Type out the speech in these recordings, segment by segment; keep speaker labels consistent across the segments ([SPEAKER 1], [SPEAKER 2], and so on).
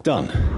[SPEAKER 1] Done.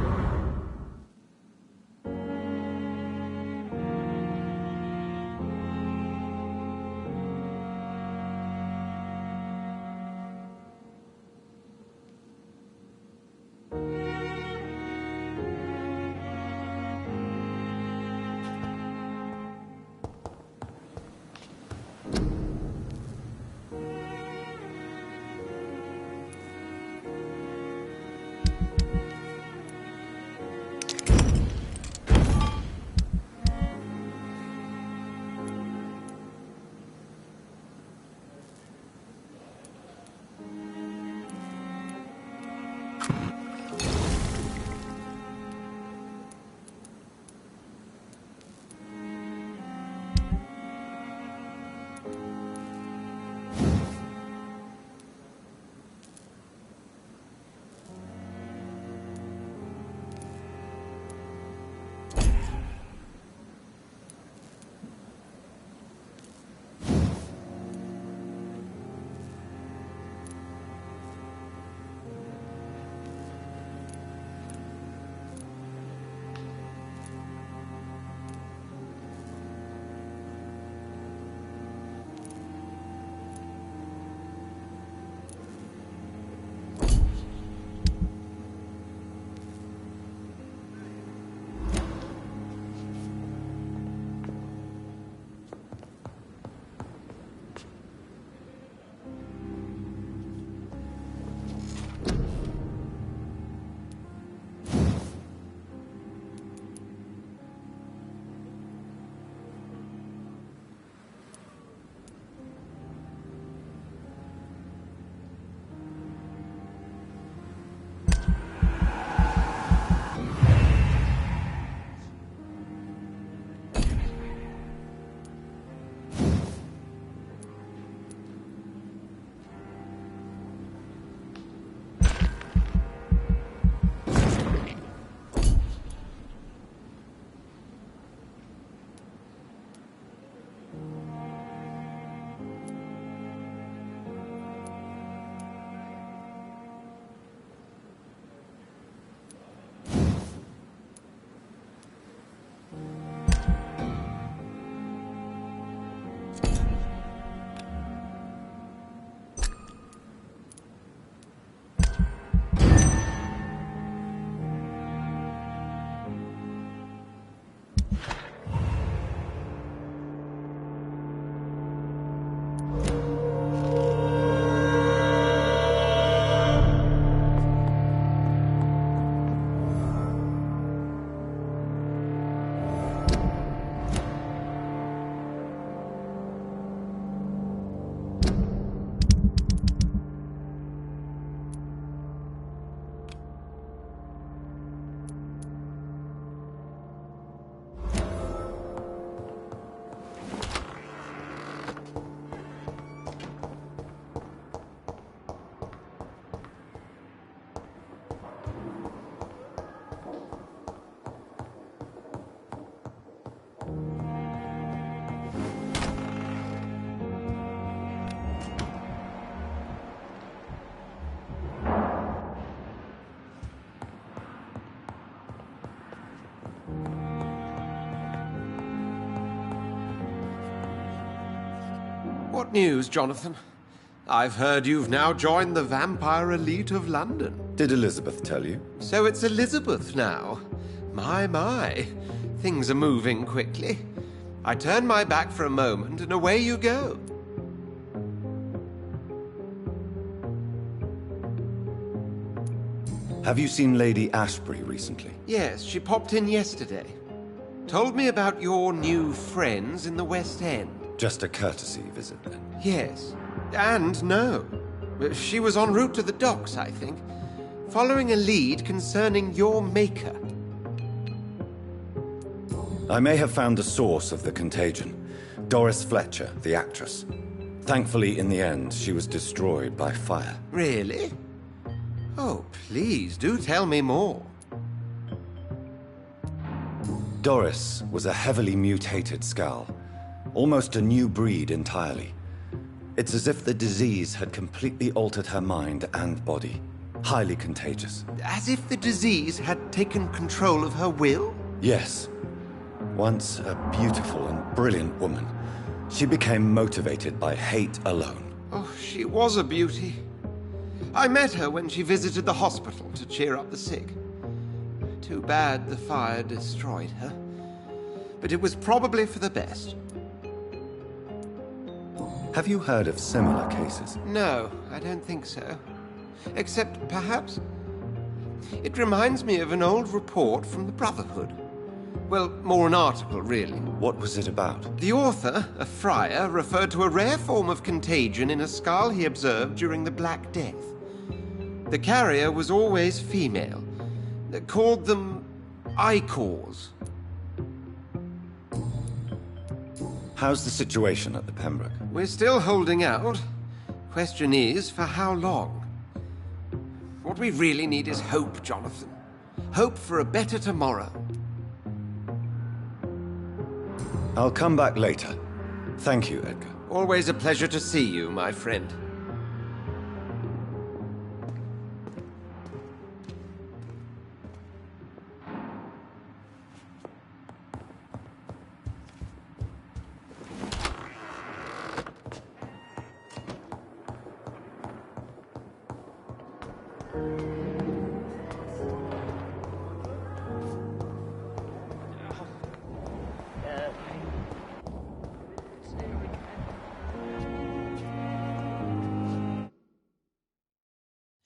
[SPEAKER 2] What news, Jonathan? I've heard you've now joined the vampire elite of London.
[SPEAKER 1] Did Elizabeth tell you?
[SPEAKER 2] So it's Elizabeth now. My. Things are moving quickly. I turn my back for a moment and away you go.
[SPEAKER 1] Have you seen Lady Ashbury recently?
[SPEAKER 2] Yes, she popped in yesterday. Told me about your new friends in the West End.
[SPEAKER 1] Just a courtesy visit, then?
[SPEAKER 2] Yes. And no. She was en route to the docks, I think, following a lead concerning your maker.
[SPEAKER 1] I may have found the source of the contagion. Doris Fletcher, the actress. Thankfully, in the end, she was destroyed by fire.
[SPEAKER 2] Really? Oh, please, do tell me more.
[SPEAKER 1] Doris was a heavily mutated skull. Almost a new breed entirely. It's as if the disease had completely altered her mind and body. highly contagious.
[SPEAKER 2] As if the disease had taken control of her will?
[SPEAKER 1] Yes. Once a beautiful and brilliant woman, she became motivated by hate alone.
[SPEAKER 2] Oh, she was a beauty. I met her when she visited the hospital to cheer up the sick. Too bad the fire destroyed her. But it was probably for the best.
[SPEAKER 1] Have you heard of similar cases?
[SPEAKER 2] No, I don't think so. Except, perhaps, it reminds me of an old report from the Brotherhood. Well, more an article, really.
[SPEAKER 1] What was it about?
[SPEAKER 2] The author, a friar, referred to a rare form of contagion in a skull he observed during the Black Death. The carrier was always female. They called them Icors.
[SPEAKER 1] How's the situation at the Pembroke?
[SPEAKER 2] We're still holding out. Question is, for how long? What we really need is hope, Jonathan. Hope for a better tomorrow.
[SPEAKER 1] I'll come back later. Thank you, Edgar.
[SPEAKER 2] Always a pleasure to see you, my friend.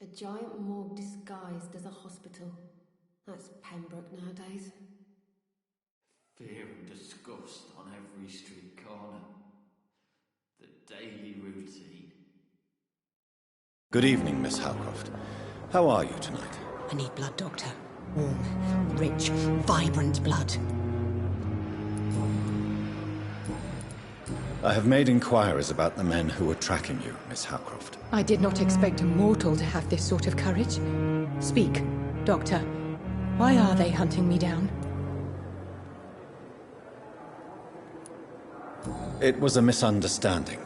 [SPEAKER 3] A giant morgue disguised as a hospital. That's Pembroke nowadays.
[SPEAKER 4] Fear and disgust on every street corner. The daily routine.
[SPEAKER 1] Good evening, Miss Howcroft. How are you tonight?
[SPEAKER 5] I need blood, Doctor. Warm, rich, vibrant blood.
[SPEAKER 1] I have made inquiries about the men who were tracking you, Miss Howcroft.
[SPEAKER 6] I did not expect a mortal to have this sort of courage. Speak, Doctor. Why are they hunting me down?
[SPEAKER 1] It was a misunderstanding.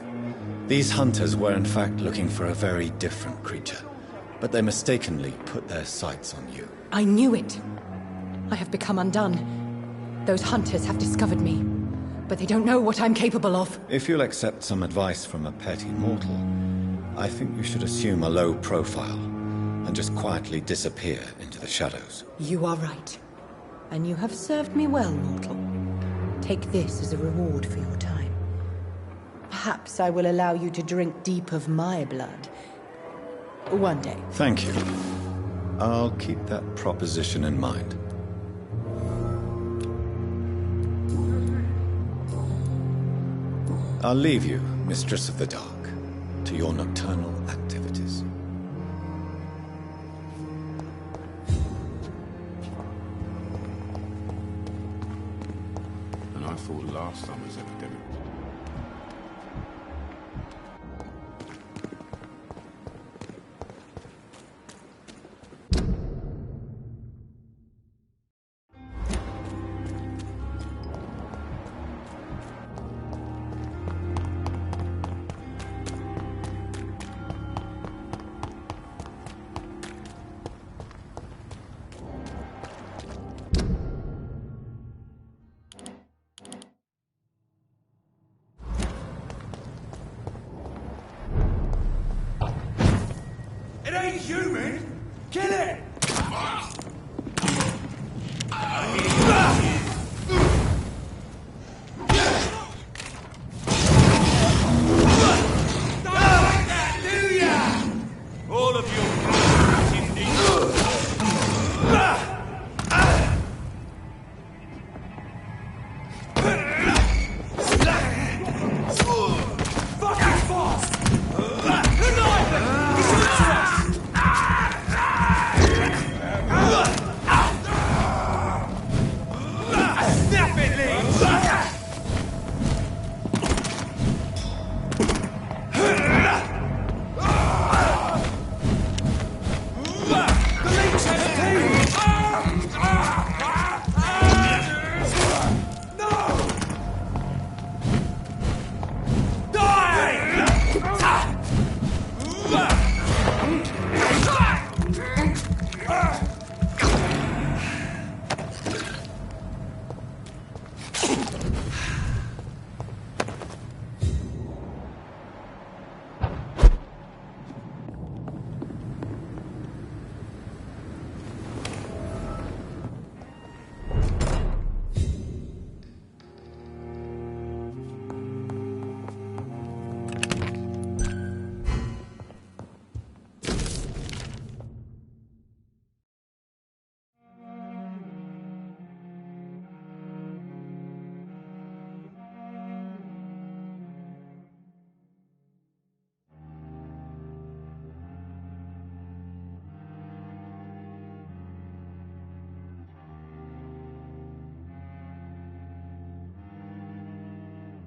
[SPEAKER 1] These hunters were in fact looking for a very different creature, but they mistakenly put their sights on you.
[SPEAKER 6] I knew it. I have become undone. Those hunters have discovered me, but they don't know what I'm capable of.
[SPEAKER 1] If you'll accept some advice from a petty mortal, I think you should assume a low profile and just quietly disappear into the shadows.
[SPEAKER 6] You are right. And you have served me well, mortal. Take this as a reward for your time. Perhaps I will allow you to drink deep of my blood. One day.
[SPEAKER 1] Thank you. I'll keep that proposition in mind. I'll leave you, Mistress of the Dark, to your nocturnal activities.
[SPEAKER 7] And I thought last summer's epidemic.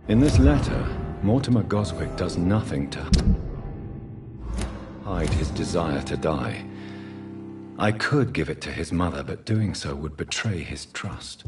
[SPEAKER 1] In this letter, Mortimer Goswick does nothing to hide his desire to die. I could give it to his mother, but doing so would betray his trust.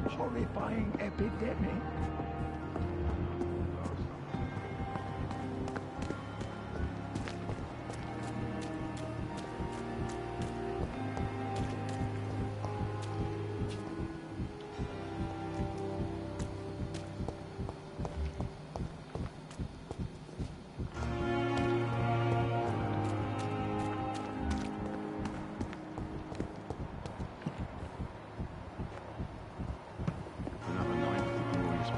[SPEAKER 8] Horrifying epidemic.
[SPEAKER 7] Another night for glorious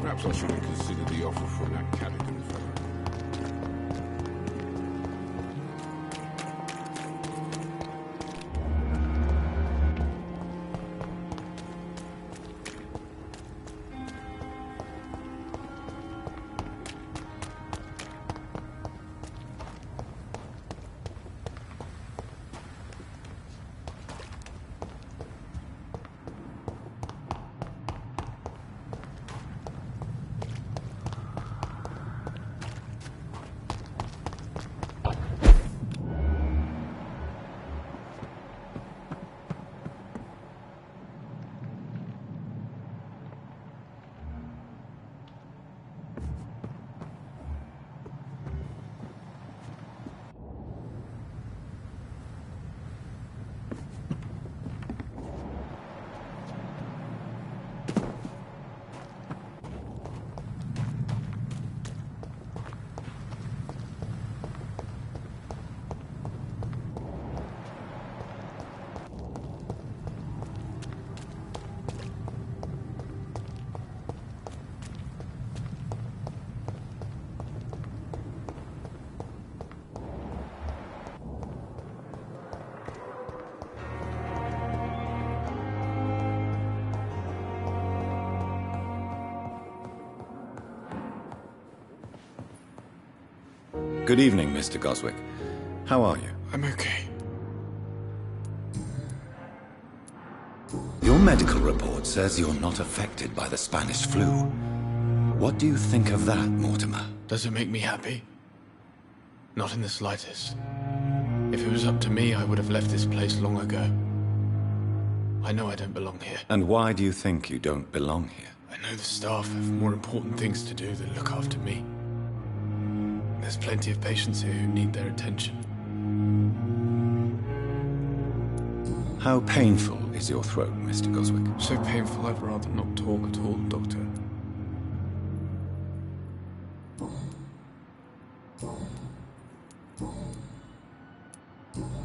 [SPEAKER 7] Perhaps I should consider the offer from that Callaghan fellow.
[SPEAKER 1] Good evening, Mr. Goswick. How are you?
[SPEAKER 9] I'm okay.
[SPEAKER 1] Your medical report says you're not affected by the Spanish flu. What do you think of that, Mortimer?
[SPEAKER 9] Does it make me happy? Not in the slightest. If it was up to me, I would have left this place long ago. I know I don't belong here.
[SPEAKER 1] And why do you think you don't belong here?
[SPEAKER 9] I know the staff have more important things to do than look after me. There's plenty of patients here who need their attention.
[SPEAKER 1] How painful is your throat, Mr. Goswick?
[SPEAKER 9] So painful I'd rather not talk at all, Doctor.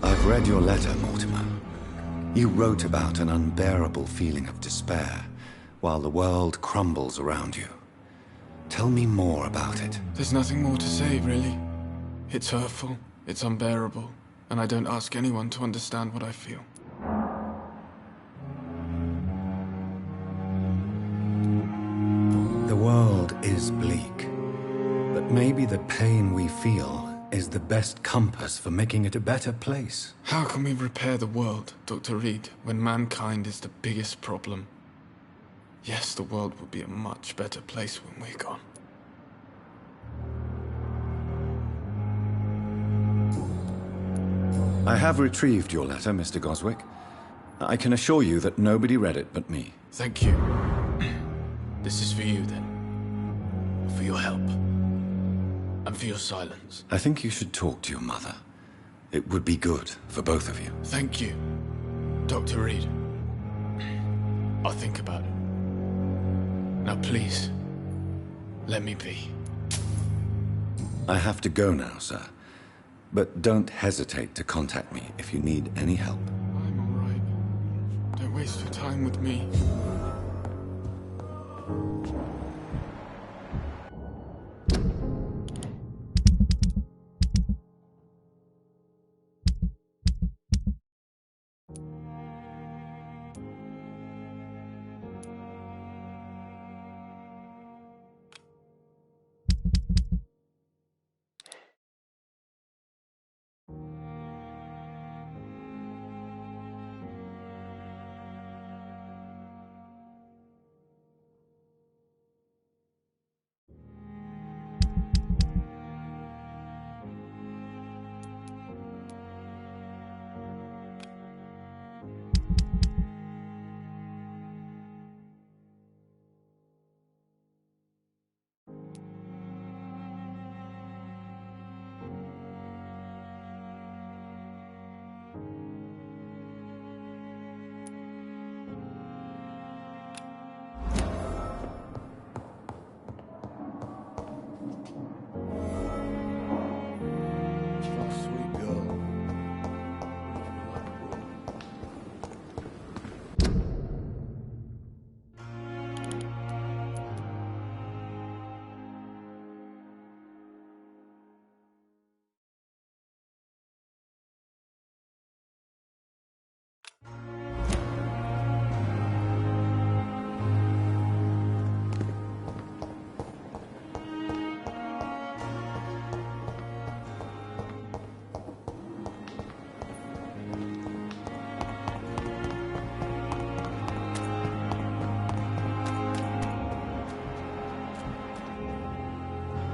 [SPEAKER 1] I've read your letter, Mortimer. You wrote about an unbearable feeling of despair while the world crumbles around you. Tell me more about it.
[SPEAKER 9] There's nothing more to say, really. It's hurtful, it's unbearable, and I don't ask anyone to understand what I feel.
[SPEAKER 1] The world is bleak, but maybe the pain we feel is the best compass for making it a better place.
[SPEAKER 9] How can we repair the world, Dr. Reed, when mankind is the biggest problem? Yes, the world will be a much better place when we're gone.
[SPEAKER 1] I have retrieved your letter, Mr. Goswick. I can assure you that nobody read it but me.
[SPEAKER 9] Thank you. This is for you, then. For your help. And for your silence.
[SPEAKER 1] I think you should talk to your mother. It would be good for both of you.
[SPEAKER 9] Thank you, Dr. Reed. I'll think about it. Now please, let me be.
[SPEAKER 1] I have to go now, sir. But don't hesitate to contact me if you need any help.
[SPEAKER 9] I'm all right. Don't waste your time with me.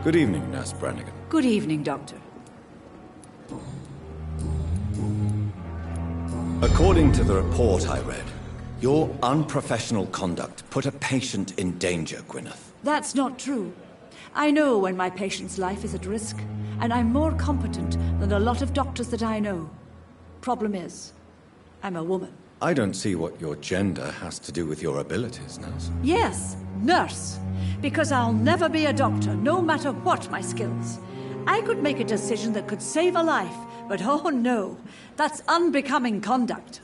[SPEAKER 1] Good evening, Nurse Brannigan.
[SPEAKER 10] Good evening, Doctor.
[SPEAKER 1] According to the report I read, your unprofessional conduct put a patient in danger, Gwyneth.
[SPEAKER 10] That's not true. I know when my patient's life is at risk, and I'm more competent than a lot of doctors that I know. Problem is, I'm a woman.
[SPEAKER 1] I don't see what your gender has to do with your abilities, Nurse.
[SPEAKER 10] Yes, nurse. Because I'll never be a doctor, no matter what my skills. I could make a decision that could save a life, but oh no, that's unbecoming conduct.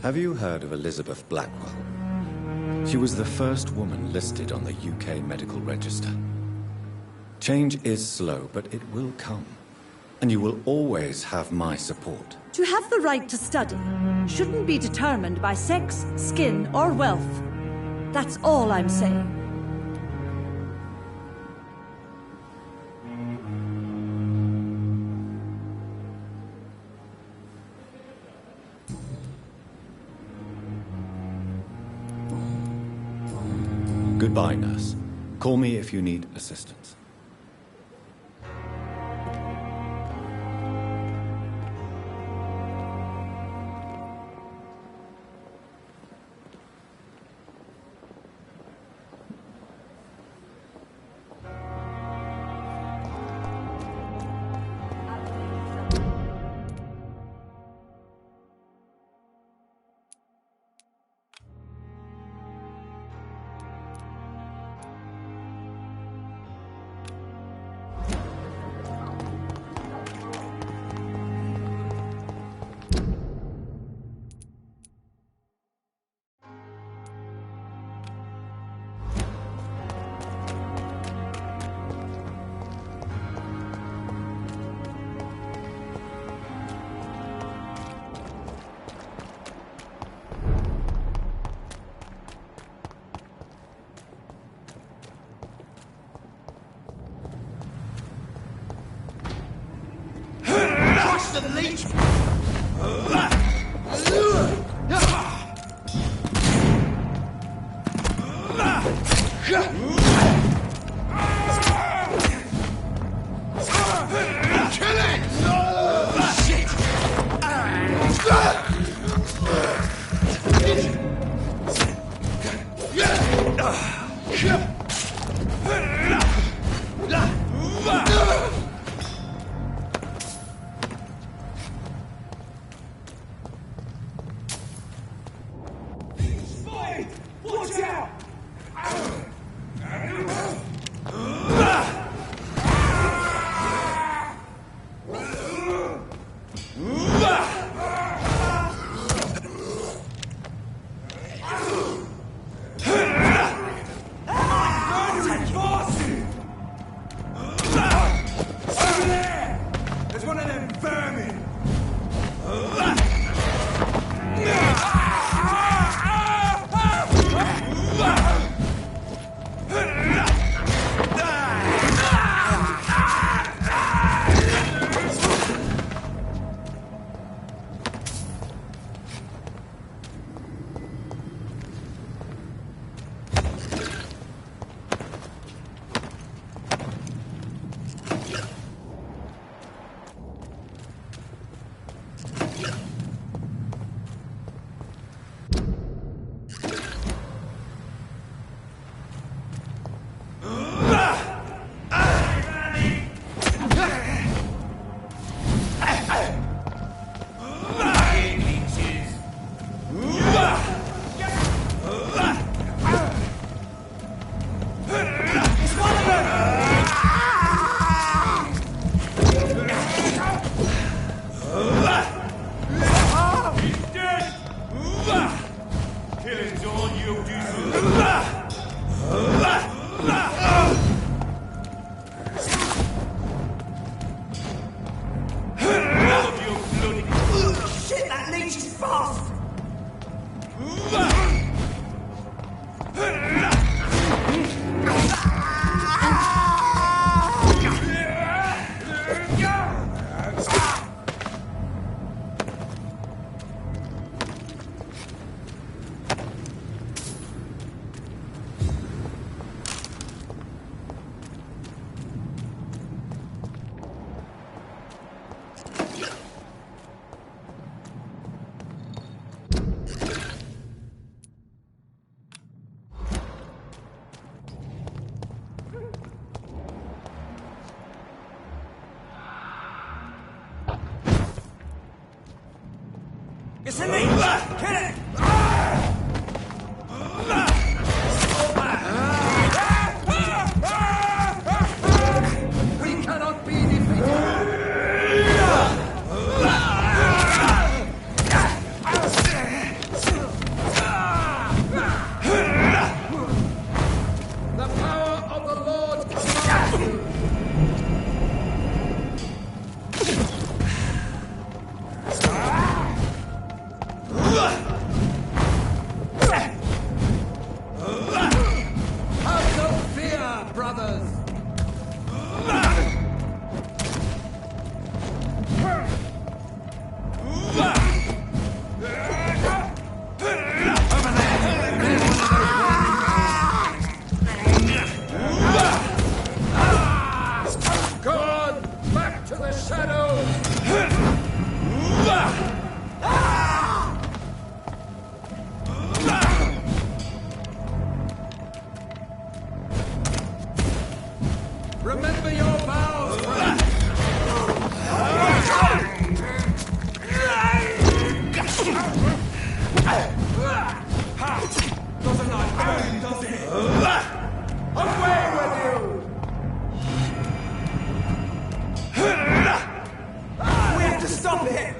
[SPEAKER 1] Have you heard of Elizabeth Blackwell? She was the first woman listed on the UK Medical Register. Change is slow, but it will come. And you will always have my support.
[SPEAKER 10] To have the right to study shouldn't be determined by sex, skin, or wealth. That's all I'm saying.
[SPEAKER 1] Goodbye, Nurse. Call me if you need assistance.
[SPEAKER 11] The leech! Kill it! Shit! Watch out! There's one of them vermin! It's a leech! Kill it!
[SPEAKER 12] We cannot be defeated! The power of the Lord commands you! Have no fear, brothers! Gone back to the shadows! Remember your vows, friend!
[SPEAKER 11] Doesn't like burn, does it?
[SPEAKER 12] Away with you!
[SPEAKER 11] We have to stop it!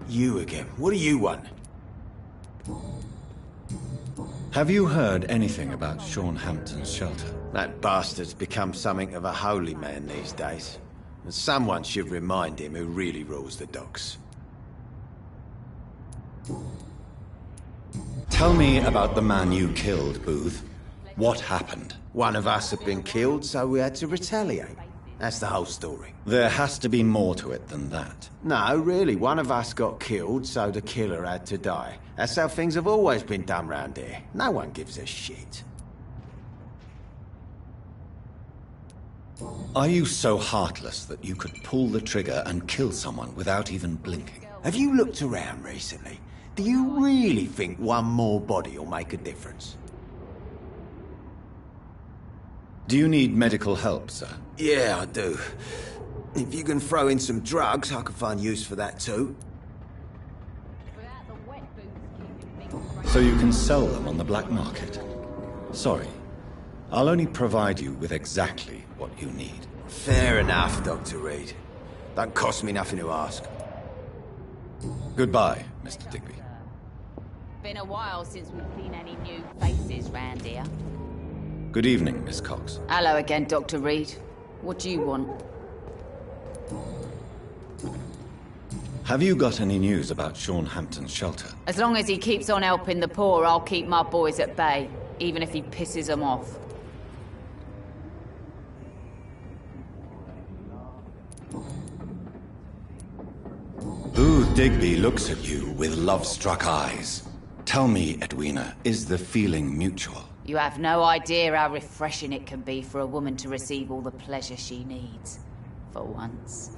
[SPEAKER 13] You again. What do you want?
[SPEAKER 1] Have you heard anything about Sean Hampton's shelter?
[SPEAKER 13] That bastard's become something of a holy man these days. And someone should remind him who really rules the docks.
[SPEAKER 1] Tell me about the man you killed, Booth. What happened?
[SPEAKER 13] One of us had been killed, so we had to retaliate. That's the whole story.
[SPEAKER 1] There has to be more to it than that.
[SPEAKER 13] No, really, one of us got killed, so the killer had to die. That's how things have always been done round here. No one gives a shit.
[SPEAKER 1] Are you so heartless that you could pull the trigger and kill someone without even blinking?
[SPEAKER 13] Have you looked around recently? Do you really think one more body will make a difference?
[SPEAKER 1] Do you need medical help, sir?
[SPEAKER 13] Yeah, I do. If you can throw in some drugs, I can find use for that too.
[SPEAKER 1] So you can sell them on the black market? Sorry. I'll only provide you with exactly what you need.
[SPEAKER 13] Fair enough, Dr. Reed. Don't cost me nothing to ask.
[SPEAKER 1] Goodbye, Mr. Digby.
[SPEAKER 14] Been a while since we've seen any new faces round here.
[SPEAKER 1] Good evening, Miss Cox.
[SPEAKER 14] Hello again, Dr. Reed. What do you want?
[SPEAKER 1] Have you got any news about Sean Hampton's shelter?
[SPEAKER 14] As long as he keeps on helping the poor, I'll keep my boys at bay, even if he pisses them off.
[SPEAKER 1] Booth Digby looks at you with love-struck eyes. Tell me, Edwina, is the feeling mutual?
[SPEAKER 14] You have no idea how refreshing it can be for a woman to receive all the pleasure she needs. For once.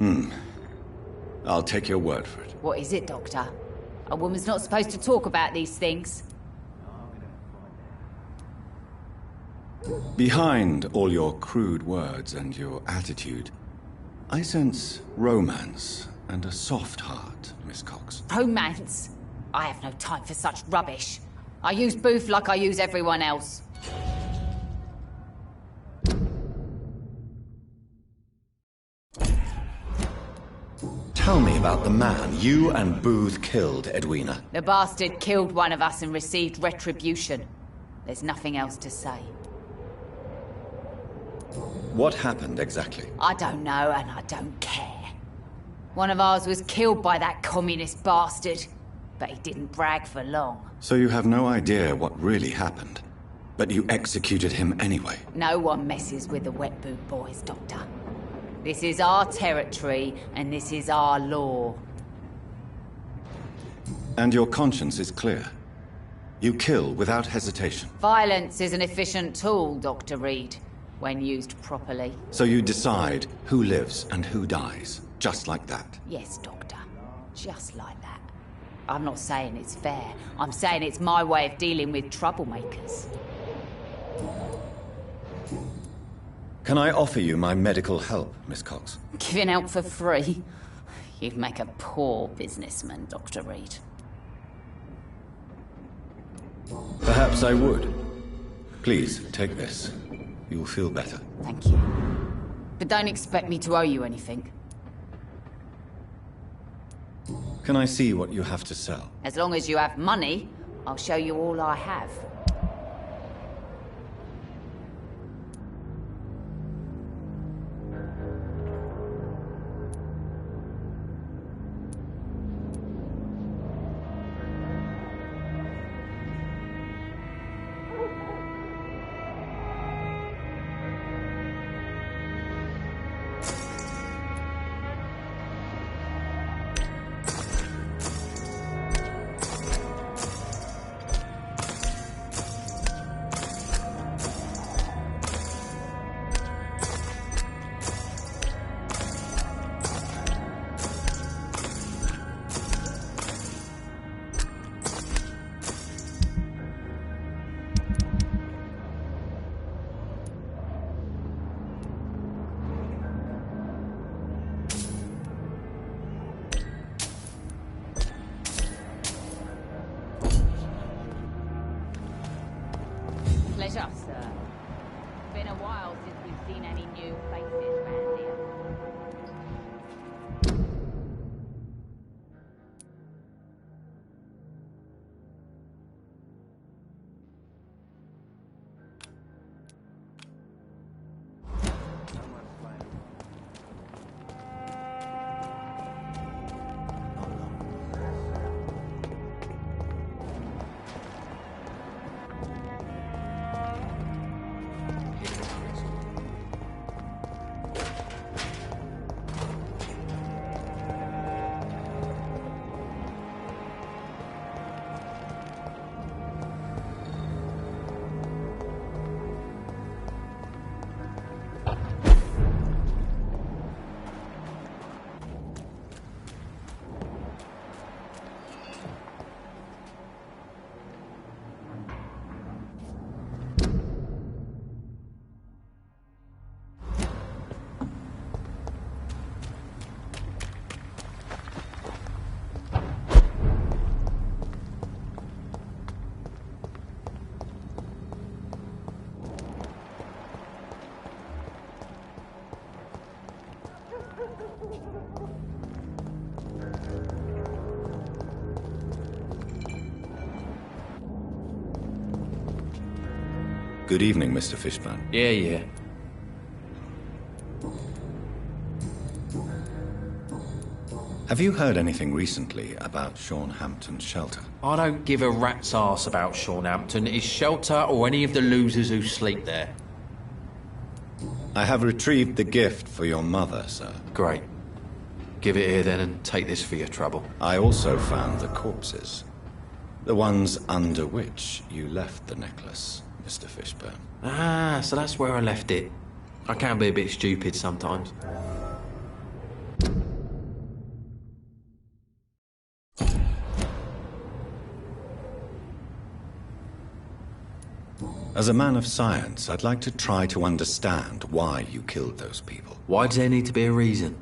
[SPEAKER 1] I'll take your word for it.
[SPEAKER 14] What is it, Doctor? A woman's not supposed to talk about these things.
[SPEAKER 1] Behind all your crude words and your attitude, I sense romance and a soft heart, Miss Cox.
[SPEAKER 14] Romance? I have no time for such rubbish. I use Booth like I use everyone else.
[SPEAKER 1] Tell me about the man you and Booth killed, Edwina.
[SPEAKER 14] The bastard killed one of us and received retribution. There's nothing else to say.
[SPEAKER 1] What happened exactly?
[SPEAKER 14] I don't know, and I don't care. One of ours was killed by that communist bastard, but he didn't brag for long.
[SPEAKER 1] So you have no idea what really happened, but you executed him anyway?
[SPEAKER 14] No one messes with the Wet Boot Boys, Doctor. This is our territory, and this is our law.
[SPEAKER 1] And your conscience is clear. You kill without hesitation.
[SPEAKER 14] Violence is an efficient tool, Dr. Reed, when used properly.
[SPEAKER 1] So you decide who lives and who dies, just like that?
[SPEAKER 14] Yes, Doctor. Just like that. I'm not saying it's fair. I'm saying it's my way of dealing with troublemakers.
[SPEAKER 1] Can I offer you my medical help, Miss Cox?
[SPEAKER 14] Giving out for free? You'd make a poor businessman, Dr. Reed.
[SPEAKER 1] Perhaps I would. Please, take this. You'll feel better.
[SPEAKER 14] Thank you. But don't expect me to owe you anything.
[SPEAKER 1] Can I see what you have to sell?
[SPEAKER 14] As long as you have money, I'll show you all I have. Pleasure, sir. Been a while since we've seen any new faces round here.
[SPEAKER 1] Good evening, Mr. Fishburne.
[SPEAKER 4] Yeah.
[SPEAKER 1] Have you heard anything recently about Sean Hampton's shelter?
[SPEAKER 4] I don't give a rat's arse about Sean Hampton, his shelter, or any of the losers who sleep there.
[SPEAKER 1] I have retrieved the gift for your mother, sir.
[SPEAKER 4] Great. Give it here then and take this for your trouble.
[SPEAKER 1] I also found the corpses. The ones under which you left the necklace, Mr. Fishburne.
[SPEAKER 4] Ah, so that's where I left it. I can be a bit stupid sometimes.
[SPEAKER 1] As a man of science, I'd like to try to understand why you killed those people.
[SPEAKER 4] Why does there need to be a reason?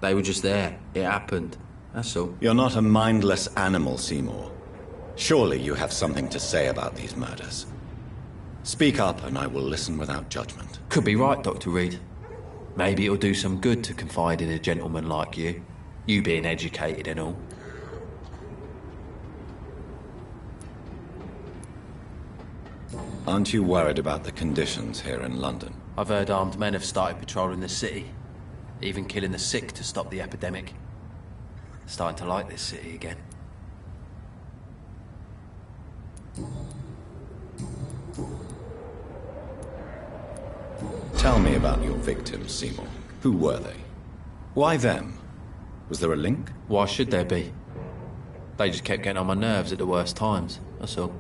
[SPEAKER 4] They were just there. It happened. That's all.
[SPEAKER 1] You're not a mindless animal, Seymour. Surely you have something to say about these murders. Speak up and I will listen without judgment.
[SPEAKER 4] Could be right, Dr. Reed. Maybe it'll do some good to confide in a gentleman like you. You being educated and all.
[SPEAKER 1] Aren't you worried about the conditions here in London?
[SPEAKER 4] I've heard armed men have started patrolling the city. Even killing the sick to stop the epidemic. Starting to like this city again.
[SPEAKER 1] Tell me about your victims, Seymour. Who were they? Why them? Was there a link?
[SPEAKER 4] Why should there be? They just kept getting on my nerves at the worst times, that's all.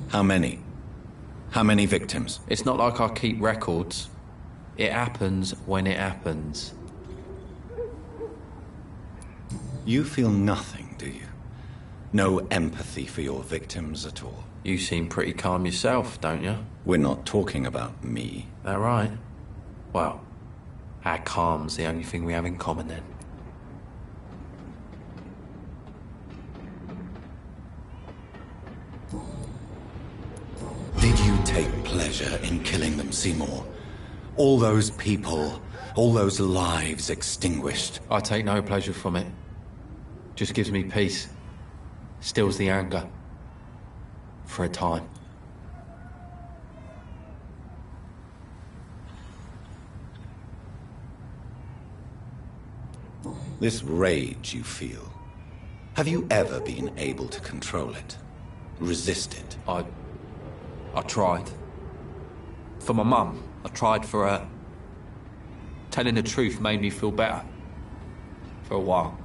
[SPEAKER 1] How many? How many victims?
[SPEAKER 4] It's not like I keep records. It happens when it happens.
[SPEAKER 1] You feel nothing, do you? No empathy for your victims at all?
[SPEAKER 4] You seem pretty calm yourself, don't you?
[SPEAKER 1] We're not talking about me.
[SPEAKER 4] That right? Well, our calm's the only thing we have in common then.
[SPEAKER 1] Did you take pleasure in killing them, Seymour? All those people, all those lives extinguished.
[SPEAKER 4] I take no pleasure from it. Just gives me peace. Stills the anger. For a time.
[SPEAKER 1] This rage you feel, have you ever been able to control it? Resist it?
[SPEAKER 4] I tried. For my mum, I tried for her. Telling the truth made me feel better. For a while.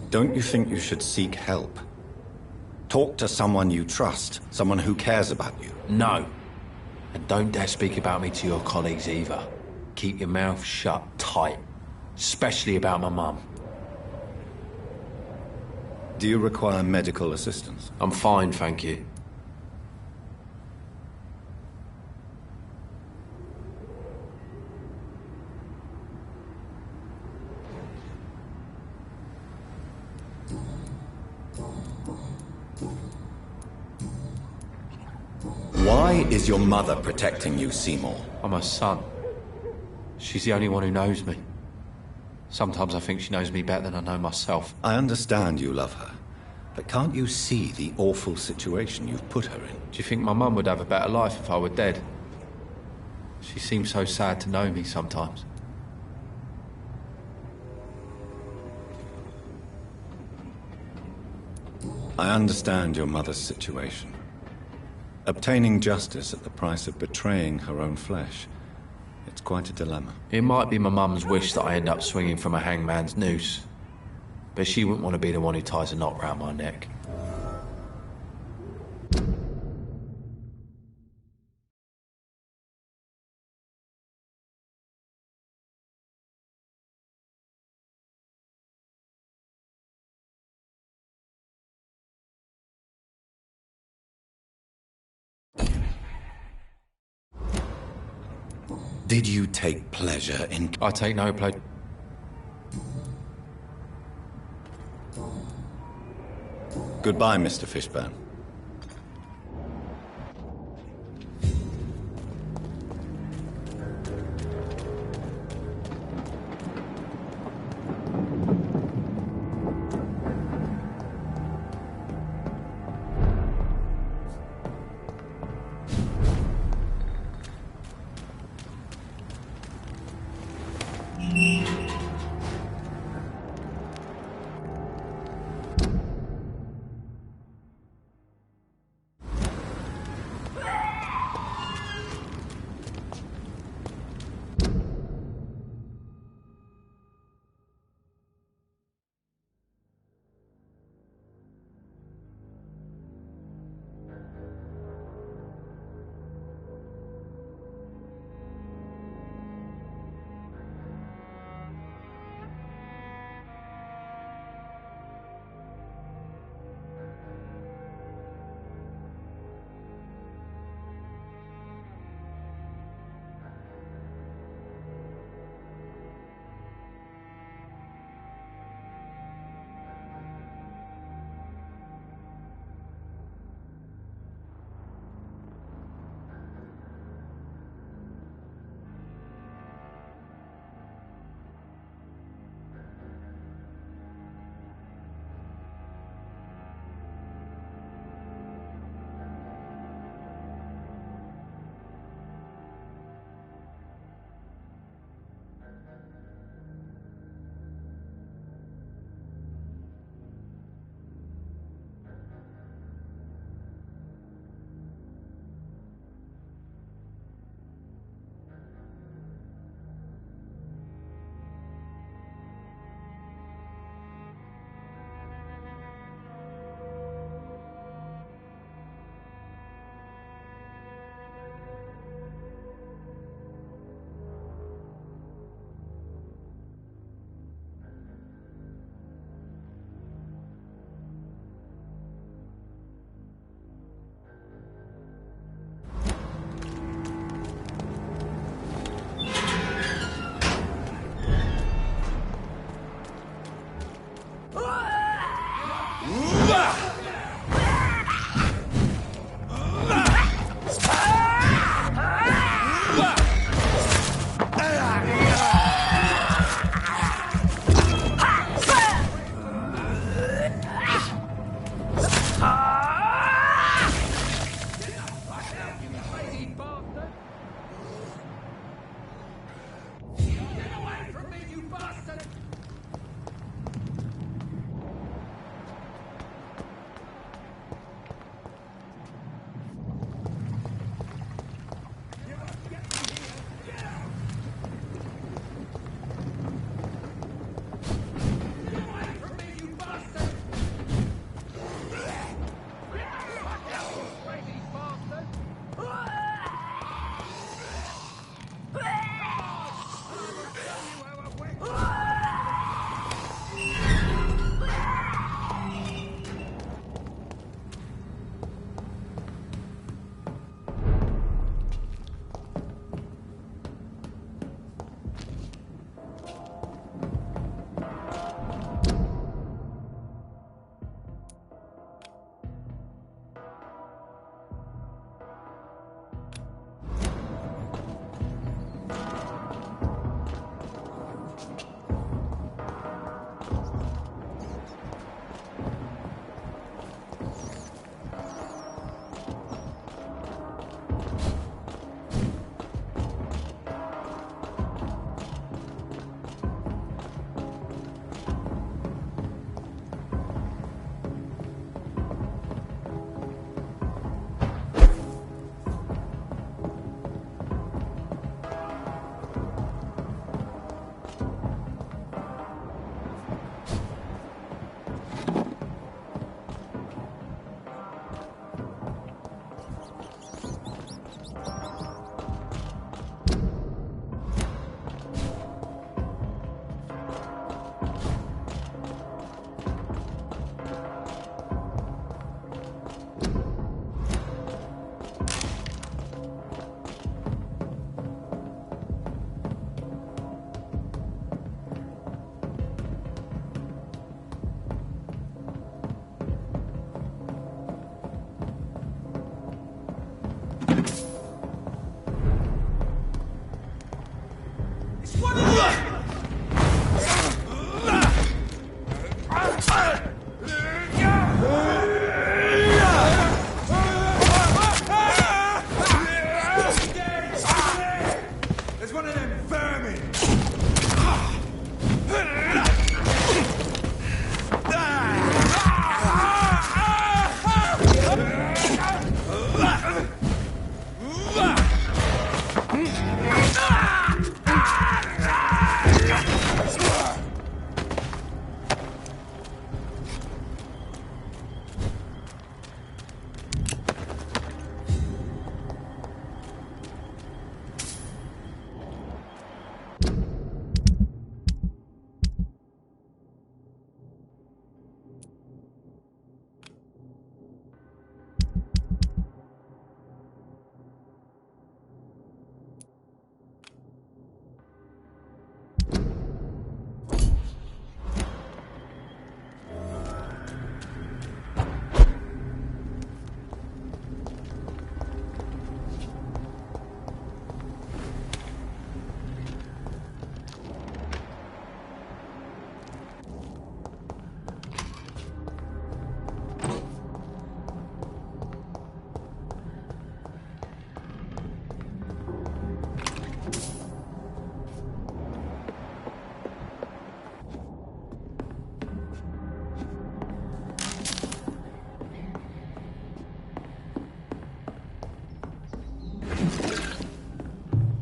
[SPEAKER 1] Don't you think you should seek help? Talk to someone you trust, someone who cares about you.
[SPEAKER 4] No. And don't dare speak about me to your colleagues either. Keep your mouth shut tight. Especially about my mum.
[SPEAKER 1] Do you require medical assistance?
[SPEAKER 4] I'm fine, thank you.
[SPEAKER 1] Why is your mother protecting you, Seymour?
[SPEAKER 4] I'm her son. She's the only one who knows me. Sometimes I think she knows me better than I know myself.
[SPEAKER 1] I understand you love her, but can't you see the awful situation you've put her in?
[SPEAKER 4] Do you think my mum would have a better life if I were dead? She seems so sad to know me sometimes.
[SPEAKER 1] I understand your mother's situation. Obtaining justice at the price of betraying her own flesh. It's quite a dilemma.
[SPEAKER 4] It might be my mum's wish that I end up swinging from a hangman's noose. But she wouldn't want to be the one who ties a knot round my neck.
[SPEAKER 1] Did you take pleasure in...
[SPEAKER 4] I take no pleasure.
[SPEAKER 1] Goodbye, Mr. Fishburne.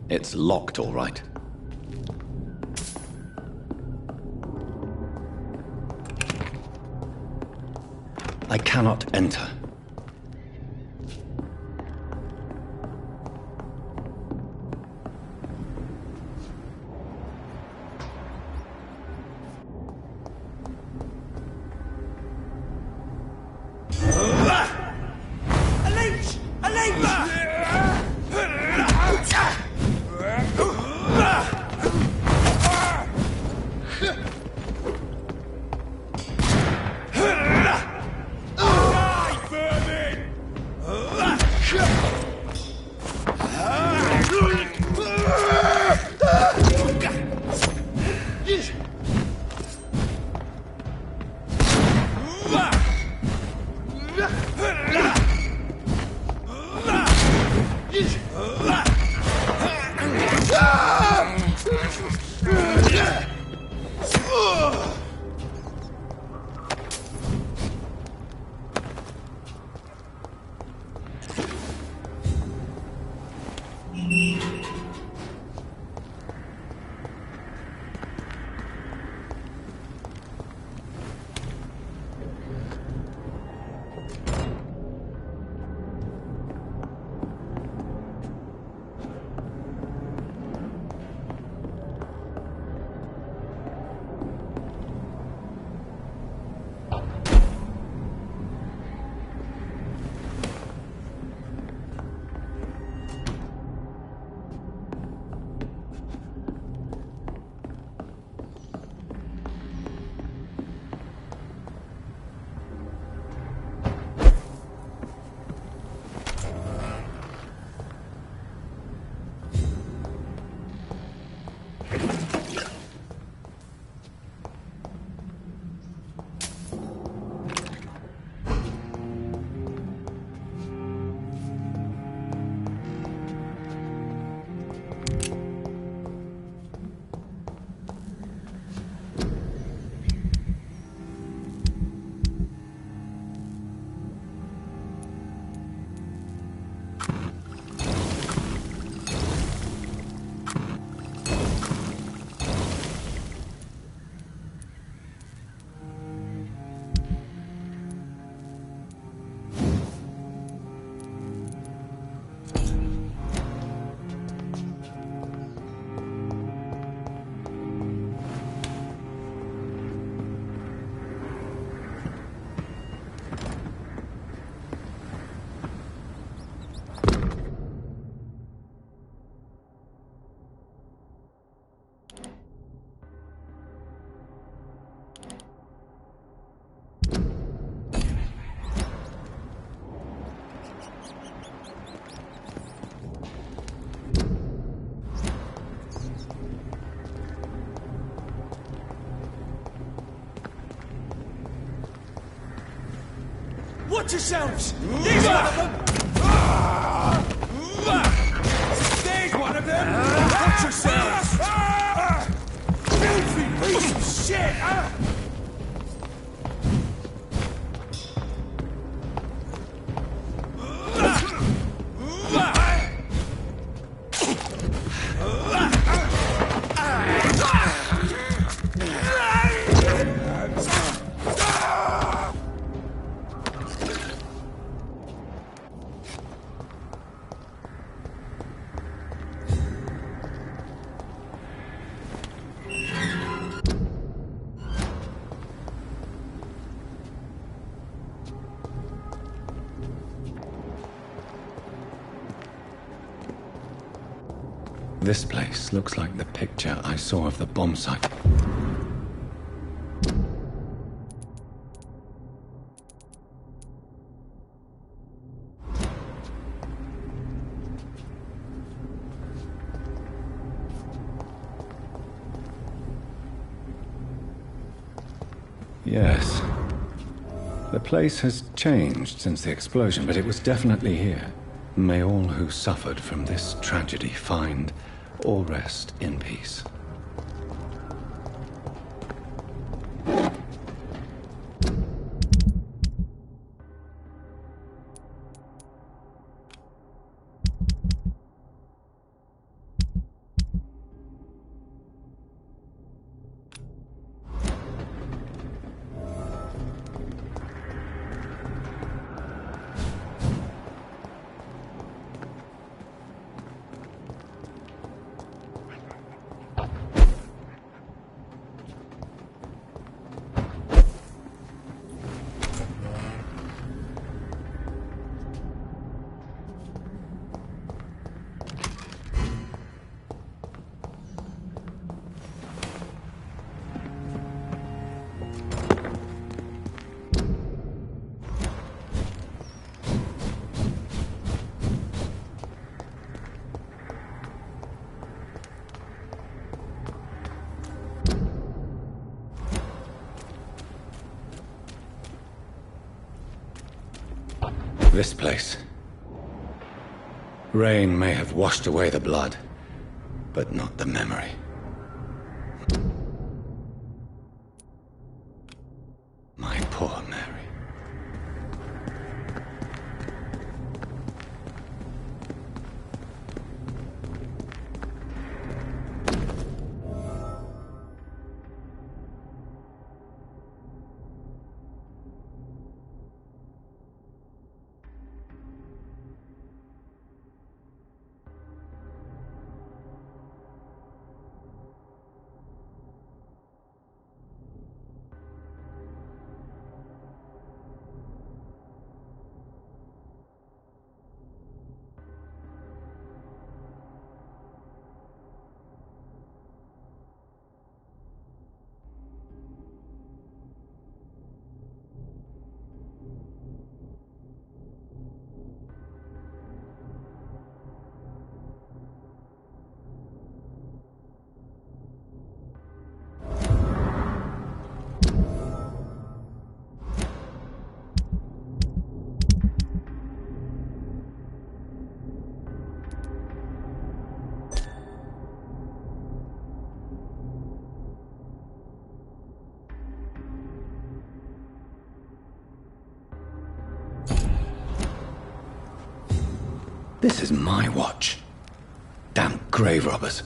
[SPEAKER 1] It's locked, all right. I cannot enter.
[SPEAKER 11] Watch yourselves! There's one of them! There's one of them! Watch yourselves! Filthy piece of shit!
[SPEAKER 1] This place looks like the picture I saw of the bomb site. Yes. The place has changed since the explosion, but it was definitely here. May all who suffered from this tragedy find or rest in peace. This place. Rain may have washed away the blood, but not the memory. My poor Mary. This is my watch. Damn grave robbers.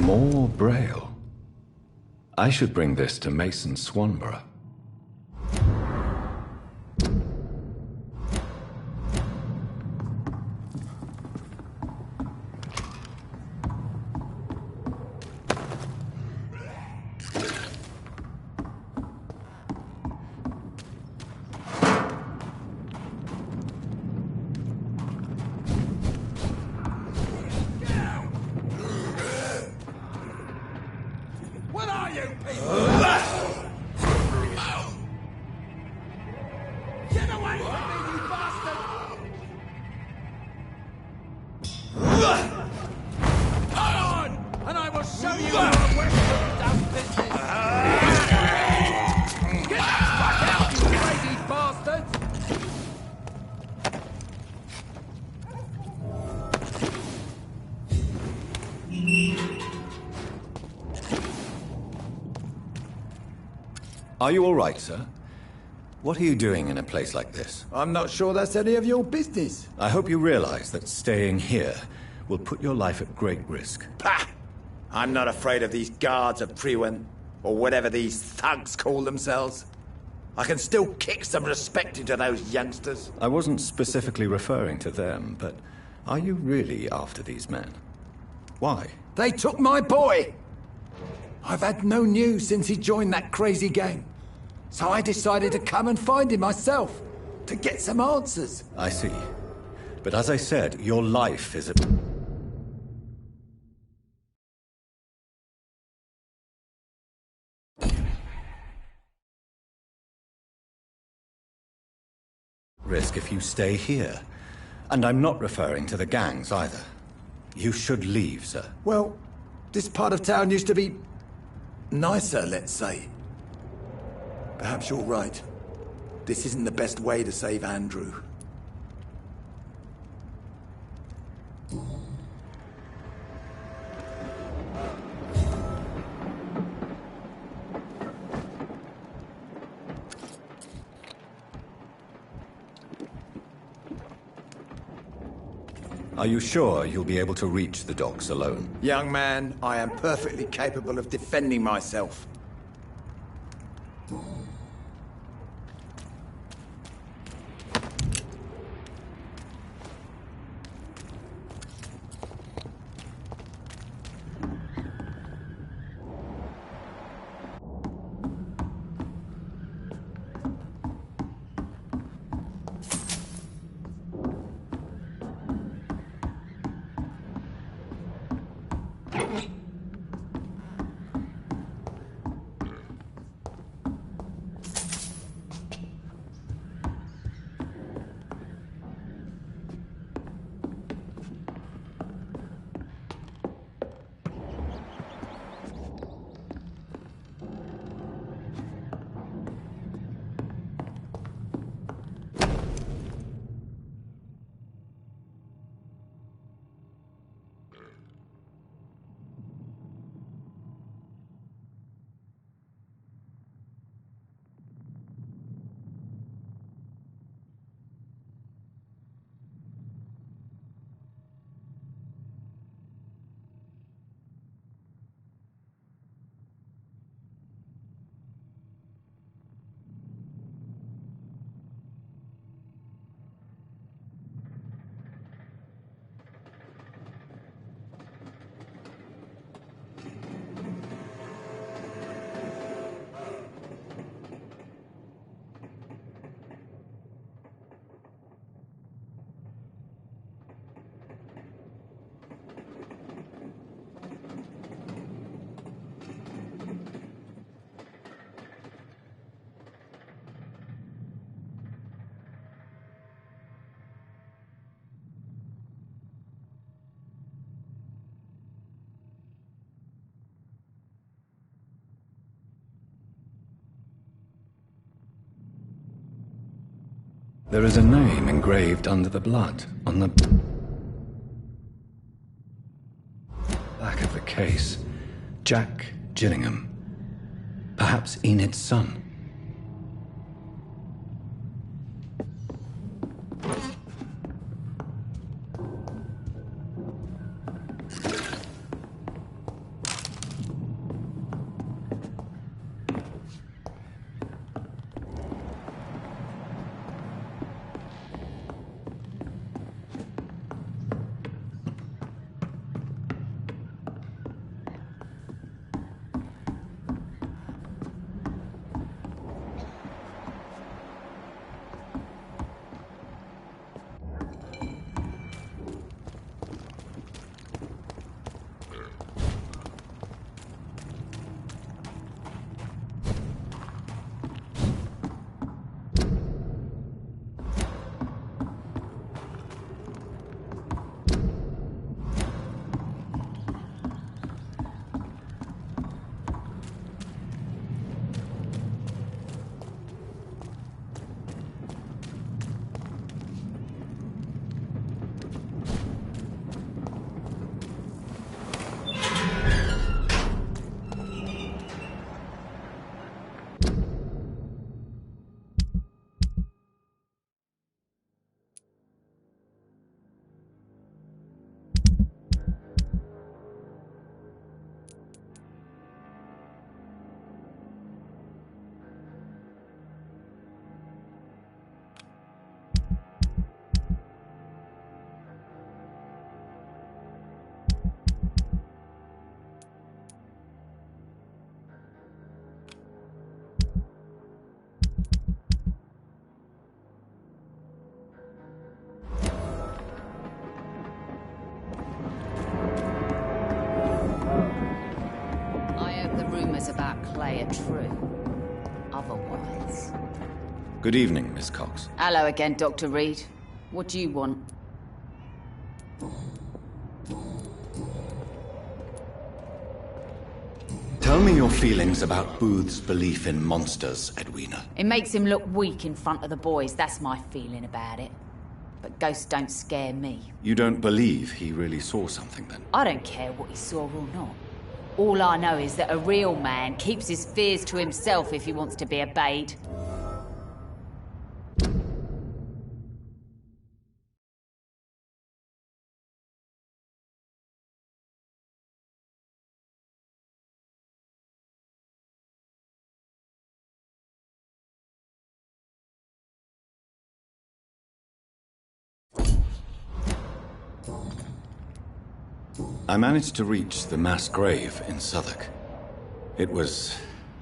[SPEAKER 1] More Braille. I should bring this to Mason Swanborough.
[SPEAKER 11] What are you people? Get away from me, you bastard! Come on, and I will show you how Westbrook does business. Get the fuck out, you crazy bastards!
[SPEAKER 1] Are you all right, sir? What are you doing in a place like this?
[SPEAKER 8] I'm not sure that's any of your business.
[SPEAKER 1] I hope you realize that staying here will put your life at great risk.
[SPEAKER 8] Pah! I'm not afraid of these guards of Priwen, or whatever these thugs call themselves. I can still kick some respect into those youngsters.
[SPEAKER 1] I wasn't specifically referring to them, but are you really after these men? Why?
[SPEAKER 8] They took my boy! I've had no news since he joined that crazy gang. So I decided to come and find him myself, to get some answers.
[SPEAKER 1] I see. But as I said, your life is at risk if you stay here. And I'm not referring to the gangs either. You should leave, sir.
[SPEAKER 8] Well, this part of town used to be nicer, let's say. Perhaps you're right. This isn't the best way to save Andrew.
[SPEAKER 1] Are you sure you'll be able to reach the docks alone?
[SPEAKER 8] Young man, I am perfectly capable of defending myself.
[SPEAKER 1] There is a name engraved under the blood, on the back of the case. Jack Gillingham. Perhaps Enid's son.
[SPEAKER 14] rumours about Clay are true. Otherwise...
[SPEAKER 1] Good evening, Miss Cox.
[SPEAKER 14] Hello again, Dr. Reed. What do you want?
[SPEAKER 1] Tell me your feelings about Booth's belief in monsters, Edwina.
[SPEAKER 14] It makes him look weak in front of the boys, that's my feeling about it. But ghosts don't scare me.
[SPEAKER 1] You don't believe he really saw something, then?
[SPEAKER 14] I don't care what he saw or not. All I know is that a real man keeps his fears to himself if he wants to be obeyed.
[SPEAKER 1] I managed to reach the mass grave in Southwark. It was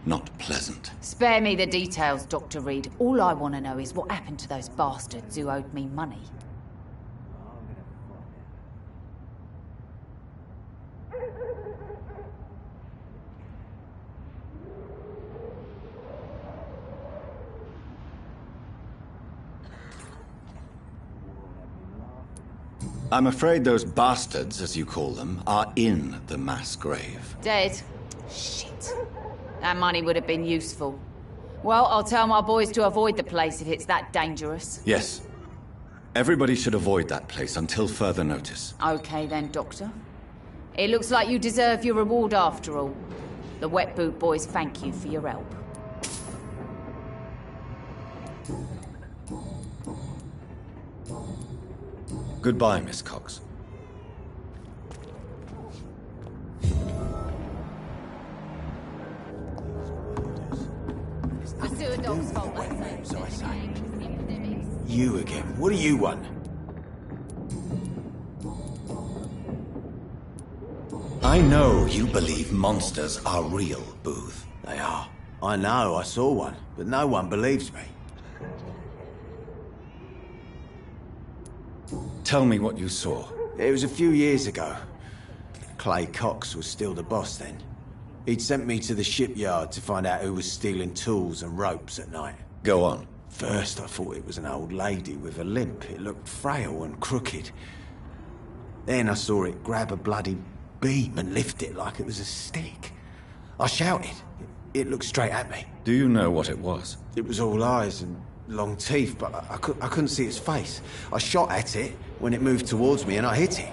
[SPEAKER 1] not pleasant.
[SPEAKER 14] Spare me the details, Dr. Reed. All I want to know is what happened to those bastards who owed me money.
[SPEAKER 1] I'm afraid those bastards, as you call them, are in the mass grave.
[SPEAKER 14] Dead? Shit. That money would have been useful. Well, I'll tell my boys to avoid the place if it's that dangerous.
[SPEAKER 1] Yes. Everybody should avoid that place until further notice.
[SPEAKER 14] Okay then, Doctor. It looks like you deserve your reward after all. The Wet Boot boys thank you for your help.
[SPEAKER 1] Goodbye, Miss Cox.
[SPEAKER 14] The sewer dog's fault,
[SPEAKER 13] I say. You again. What do you want?
[SPEAKER 1] I know you believe monsters are real, Booth.
[SPEAKER 13] They are. I know, I saw one, but no one believes me.
[SPEAKER 1] Tell me what you saw.
[SPEAKER 13] It was a few years ago. Clay Cox was still the boss then. He'd sent me to the shipyard to find out who was stealing tools and ropes at night.
[SPEAKER 1] Go on.
[SPEAKER 13] First, I thought it was an old lady with a limp. It looked frail and crooked. Then I saw it grab a bloody beam and lift it like it was a stick. I shouted. It looked straight at me.
[SPEAKER 1] Do you know what it was?
[SPEAKER 13] It was all eyes and long teeth, but I couldn't see its face. I shot at it when it moved towards me and I hit it.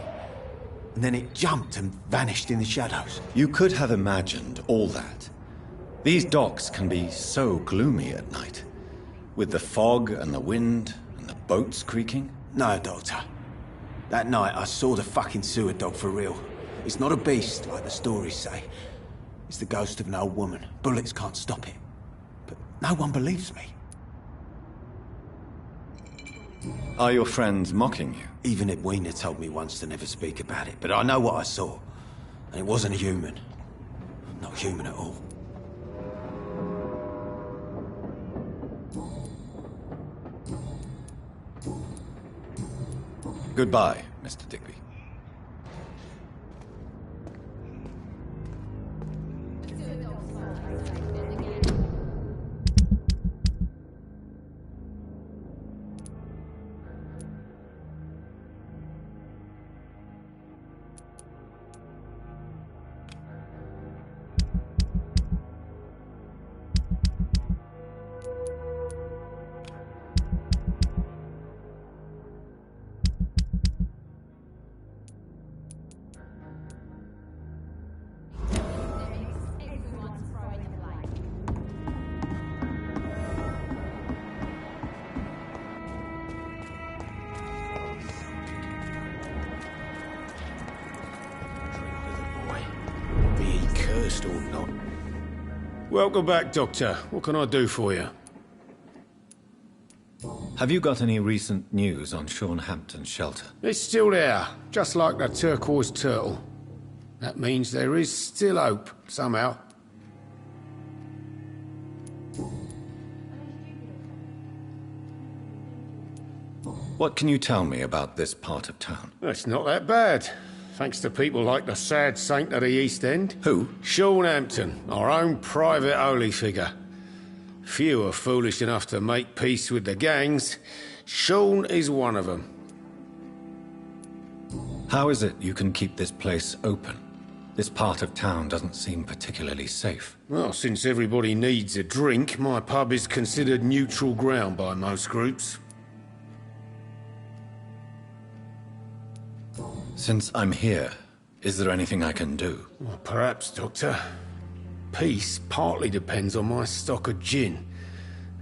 [SPEAKER 13] And then it jumped and vanished in the shadows.
[SPEAKER 1] You could have imagined all that. These docks can be so gloomy at night. With the fog and the wind and the boats creaking.
[SPEAKER 13] No, Doctor. That night I saw the fucking sewer dog for real. It's not a beast like the stories say. It's the ghost of an old woman. Bullets can't stop it. But no one believes me.
[SPEAKER 1] Are your friends mocking you?
[SPEAKER 13] Even Edwina told me once to never speak about it, but I know what I saw. And it wasn't a human. Not human at all.
[SPEAKER 1] Goodbye, Mr. Digby.
[SPEAKER 15] Or not. Welcome back, Doctor. What can I do for you?
[SPEAKER 1] Have you got any recent news on Sean Hampton's shelter?
[SPEAKER 15] It's still there, just like the turquoise turtle. That means there is still hope, somehow.
[SPEAKER 1] What can you tell me about this part of town?
[SPEAKER 15] It's not that bad. Thanks to people like the sad saint of the East End.
[SPEAKER 1] Who?
[SPEAKER 15] Sean Hampton, our own private holy figure. Few are foolish enough to make peace with the gangs. Sean is one of them.
[SPEAKER 1] How is it you can keep this place open? This part of town doesn't seem particularly safe.
[SPEAKER 15] Well, since everybody needs a drink, my pub is considered neutral ground by most groups.
[SPEAKER 1] Since I'm here, is there anything I can do?
[SPEAKER 15] Well, perhaps, Doctor. Peace partly depends on my stock of gin.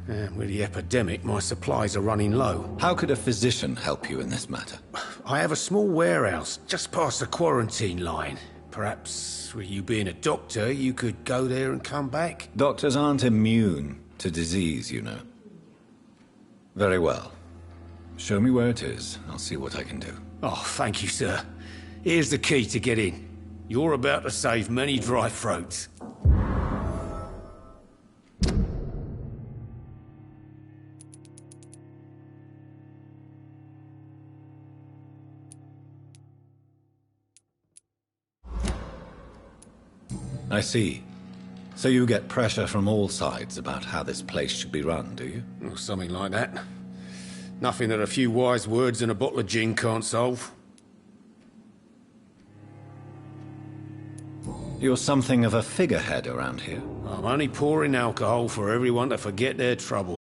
[SPEAKER 15] With the epidemic, my supplies are running low.
[SPEAKER 1] How could a physician help you in this matter?
[SPEAKER 15] I have a small warehouse just past the quarantine line. Perhaps, with you being a doctor, you could go there and come back?
[SPEAKER 1] Doctors aren't immune to disease, you know. Very well. Show me where it is. I'll see what I can do.
[SPEAKER 15] Oh, thank you, sir. Here's the key to get in. You're about to save many dry throats.
[SPEAKER 1] I see. So you get pressure from all sides about how this place should be run, do you?
[SPEAKER 15] Or something like that. Nothing that a few wise words and a bottle of gin can't solve.
[SPEAKER 1] You're something of a figurehead around here.
[SPEAKER 15] I'm only pouring alcohol for everyone to forget their troubles.